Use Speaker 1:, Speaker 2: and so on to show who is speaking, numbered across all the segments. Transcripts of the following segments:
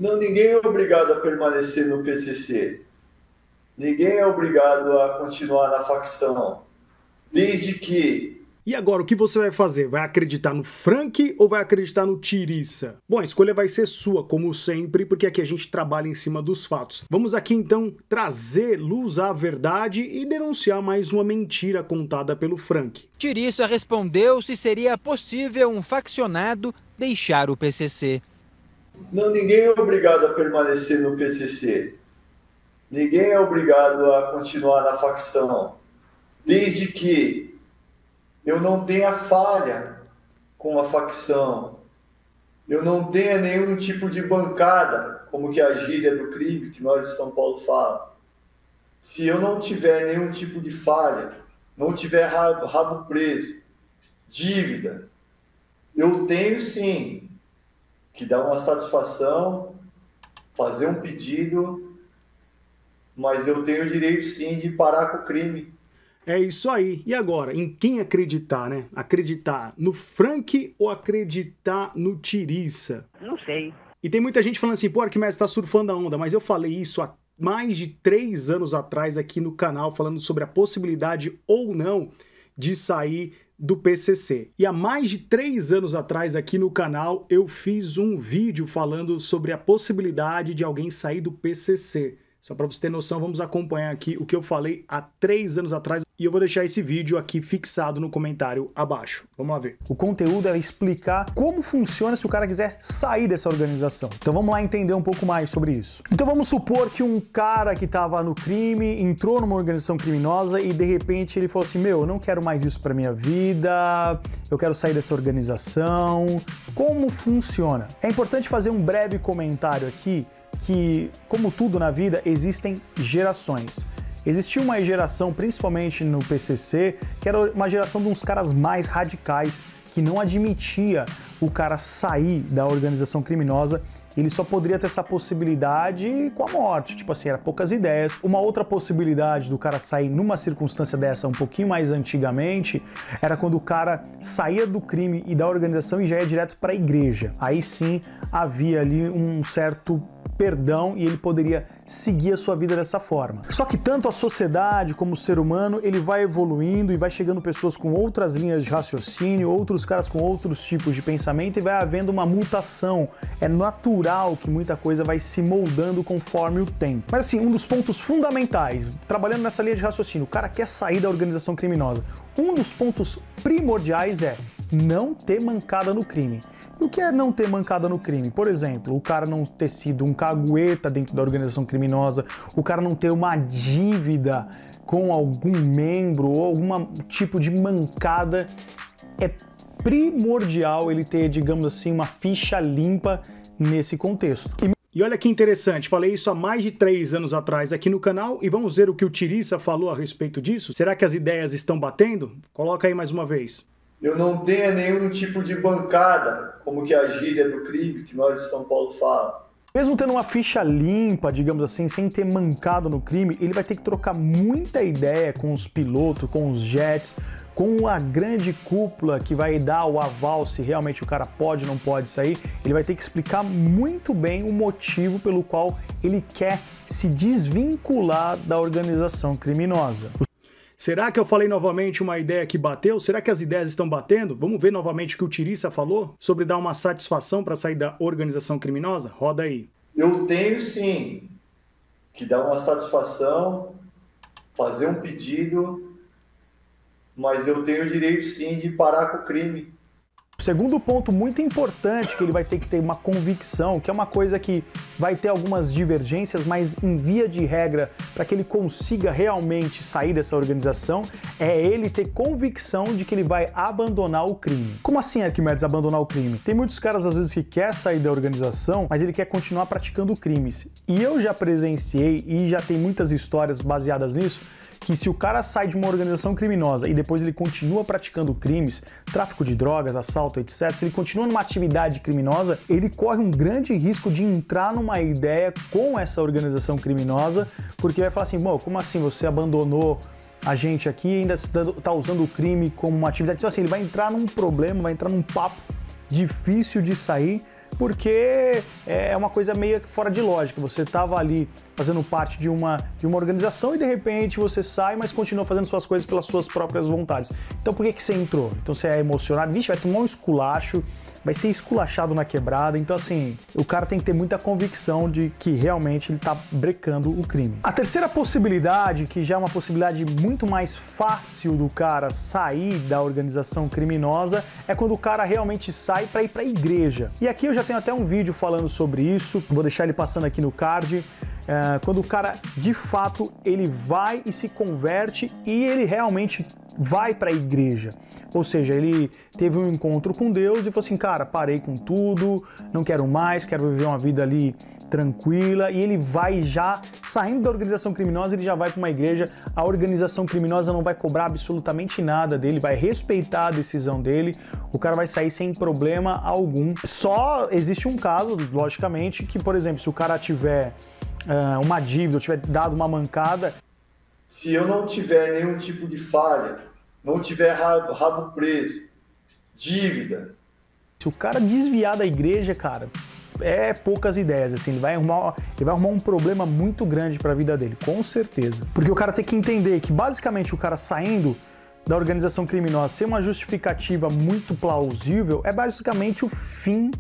Speaker 1: Não, ninguém é obrigado a permanecer no PCC. Ninguém é obrigado a continuar na facção. Desde que...
Speaker 2: E agora, o que você vai fazer? Vai acreditar no Frank ou vai acreditar no Tiriça? Bom, a escolha vai ser sua, como sempre, porque aqui a gente trabalha em cima dos fatos. Vamos aqui, então, trazer luz à verdade e denunciar mais uma mentira contada pelo Frank.
Speaker 3: Tiriça respondeu se seria possível um faccionado deixar o PCC.
Speaker 1: Não, ninguém é obrigado a permanecer no PCC. Ninguém é obrigado a continuar na facção. Desde que eu não tenha falha com a facção, eu não tenha nenhum tipo de bancada, como que é a gíria do crime que nós de São Paulo falamos. Se eu não tiver nenhum tipo de falha, não tiver rabo preso, dívida, eu tenho sim que dar uma satisfação, fazer um pedido, mas eu tenho o direito sim de parar com o crime.
Speaker 2: É isso aí. E agora, em quem acreditar, né? Acreditar no Frank ou acreditar no Tiriça?
Speaker 4: Não sei.
Speaker 2: E tem muita gente falando assim, pô, Arquimedes, tá surfando a onda, mas eu falei isso há mais de 3 anos atrás aqui no canal, falando sobre a possibilidade ou não de sair do PCC. E há mais de 3 anos atrás aqui no canal eu fiz um vídeo falando sobre a possibilidade de alguém sair do PCC. Só para você ter noção, vamos acompanhar aqui o que eu falei há 3 anos atrás e eu vou deixar esse vídeo aqui fixado no comentário abaixo. Vamos lá ver.
Speaker 5: O conteúdo é explicar como funciona se o cara quiser sair dessa organização. Então vamos lá entender um pouco mais sobre isso. Então vamos supor que um cara que estava no crime entrou numa organização criminosa e de repente ele falou assim, meu, eu não quero mais isso para minha vida, eu quero sair dessa organização. Como funciona? É importante fazer um breve comentário aqui que, como tudo na vida, existem gerações. Existia uma geração, principalmente no PCC, que era uma geração de uns caras mais radicais, que não admitia o cara sair da organização criminosa, ele só poderia ter essa possibilidade com a morte, tipo assim, era poucas ideias. Uma outra possibilidade do cara sair numa circunstância dessa um pouquinho mais antigamente, era quando o cara saía do crime e da organização e já ia direto para a igreja. Aí sim havia ali um certo perdão e ele poderia seguir a sua vida dessa forma. Só que tanto a sociedade como o ser humano, ele vai evoluindo e vai chegando pessoas com outras linhas de raciocínio, outros caras com outros tipos de pensamento e vai havendo uma mutação. É natural que muita coisa vai se moldando conforme o tempo. Mas assim, um dos pontos fundamentais, trabalhando nessa linha de raciocínio, o cara quer sair da organização criminosa. Um dos pontos primordiais é não ter mancada no crime. E o que é não ter mancada no crime? Por exemplo, o cara não ter sido um cagueta dentro da organização criminosa, o cara não ter uma dívida com algum membro ou algum tipo de mancada. É primordial ele ter, digamos assim, uma ficha limpa nesse contexto.
Speaker 2: E olha que interessante, falei isso há mais de 3 anos atrás aqui no canal e vamos ver o que o Tiriça falou a respeito disso? Será que as ideias estão batendo? Coloca aí mais uma vez.
Speaker 1: Eu não tenho nenhum tipo de bancada, como que é a gíria do crime que nós de São Paulo falamos.
Speaker 5: Mesmo tendo uma ficha limpa, digamos assim, sem ter mancado no crime, ele vai ter que trocar muita ideia com os pilotos, com os jets, com a grande cúpula que vai dar o aval se realmente o cara pode ou não pode sair. Ele vai ter que explicar muito bem o motivo pelo qual ele quer se desvincular da organização criminosa.
Speaker 2: Será que eu falei novamente uma ideia que bateu? Será que as ideias estão batendo? Vamos ver novamente o que o Tiriça falou sobre dar uma satisfação para sair da organização criminosa? Roda aí.
Speaker 1: Eu tenho sim que dar uma satisfação, fazer um pedido, mas eu tenho o direito sim de parar com o crime.
Speaker 5: O segundo ponto muito importante que ele vai ter que ter uma convicção, que é uma coisa que vai ter algumas divergências, mas em via de regra, para que ele consiga realmente sair dessa organização, é ele ter convicção de que ele vai abandonar o crime. Como assim, Arquimedes, abandonar o crime? Tem muitos caras, às vezes, que quer sair da organização, mas ele quer continuar praticando crimes. E eu já presenciei, e já tem muitas histórias baseadas nisso, que se o cara sai de uma organização criminosa e depois ele continua praticando crimes, tráfico de drogas, assalto, etc., se ele continua numa atividade criminosa, ele corre um grande risco de entrar numa ideia com essa organização criminosa, porque vai falar assim, bom, como assim você abandonou a gente aqui e ainda está usando o crime como uma atividade? Então assim, ele vai entrar num problema, vai entrar num papo difícil de sair, porque é uma coisa meio que fora de lógica. Você estava ali fazendo parte de uma organização e de repente você sai, mas continua fazendo suas coisas pelas suas próprias vontades. Então por que você entrou? Então você é emocionado, vixe, vai tomar um esculacho, vai ser esculachado na quebrada. Então assim, o cara tem que ter muita convicção de que realmente ele está brecando o crime. A terceira possibilidade, que já é uma possibilidade muito mais fácil do cara sair da organização criminosa, é quando o cara realmente sai para ir para a igreja. E aqui eu já tenho até um vídeo falando sobre isso, vou deixar ele passando aqui no card. Quando o cara, de fato, ele vai e se converte e ele realmente vai para a igreja. Ou seja, ele teve um encontro com Deus e falou assim, cara, parei com tudo, não quero mais, quero viver uma vida ali tranquila, e ele vai já, saindo da organização criminosa, ele já vai para uma igreja, a organização criminosa não vai cobrar absolutamente nada dele, vai respeitar a decisão dele, o cara vai sair sem problema algum. Só existe um caso, logicamente, que, por exemplo, se o cara tiver uma dívida, ou tiver dado uma mancada...
Speaker 1: Se eu não tiver nenhum tipo de falha, não tiver rabo preso, dívida...
Speaker 5: Se o cara desviar da igreja, cara, é poucas ideias, assim, ele vai arrumar um problema muito grande para a vida dele, com certeza. Porque o cara tem que entender que, basicamente, o cara saindo da organização criminosa sem uma justificativa muito plausível é basicamente o fim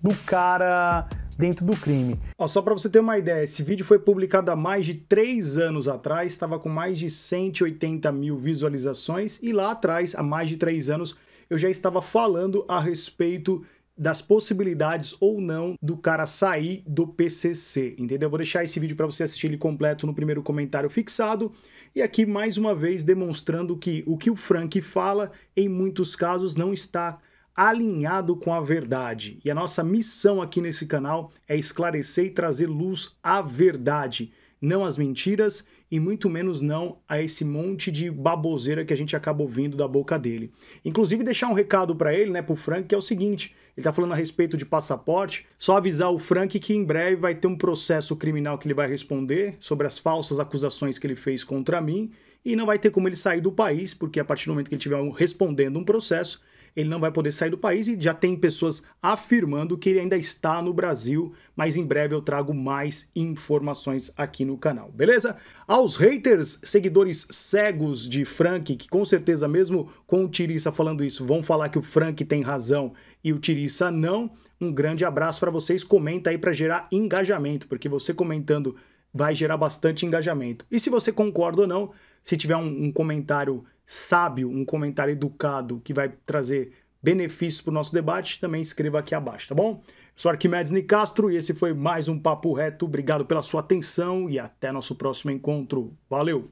Speaker 5: do cara dentro do crime.
Speaker 2: Só para você ter uma ideia, esse vídeo foi publicado há mais de 3 anos atrás, estava com mais de 180 mil visualizações, e lá atrás, há mais de 3 anos, eu já estava falando a respeito das possibilidades ou não do cara sair do PCC, entendeu? Eu vou deixar esse vídeo para você assistir ele completo no primeiro comentário fixado, e aqui mais uma vez demonstrando que o Frank fala, em muitos casos, não está alinhado com a verdade. E a nossa missão aqui nesse canal é esclarecer e trazer luz à verdade, não às mentiras e muito menos não a esse monte de baboseira que a gente acaba ouvindo da boca dele. Inclusive deixar um recado para ele, pro Frank, que é o seguinte, ele tá falando a respeito de passaporte, só avisar o Frank que em breve vai ter um processo criminal que ele vai responder sobre as falsas acusações que ele fez contra mim, e não vai ter como ele sair do país, porque a partir do momento que ele estiver respondendo um processo, ele não vai poder sair do país, e já tem pessoas afirmando que ele ainda está no Brasil, mas em breve eu trago mais informações aqui no canal, beleza? Aos haters, seguidores cegos de Frank, que com certeza mesmo com o Tiriça falando isso, vão falar que o Frank tem razão e o Tiriça não, um grande abraço para vocês, comenta aí para gerar engajamento, porque você comentando vai gerar bastante engajamento. E se você concorda ou não, se tiver um comentário sábio, um comentário educado que vai trazer benefícios para o nosso debate, também escreva aqui abaixo, tá bom? Eu sou Arquimedes Nicastro e esse foi mais um Papo Reto. Obrigado pela sua atenção e até nosso próximo encontro. Valeu!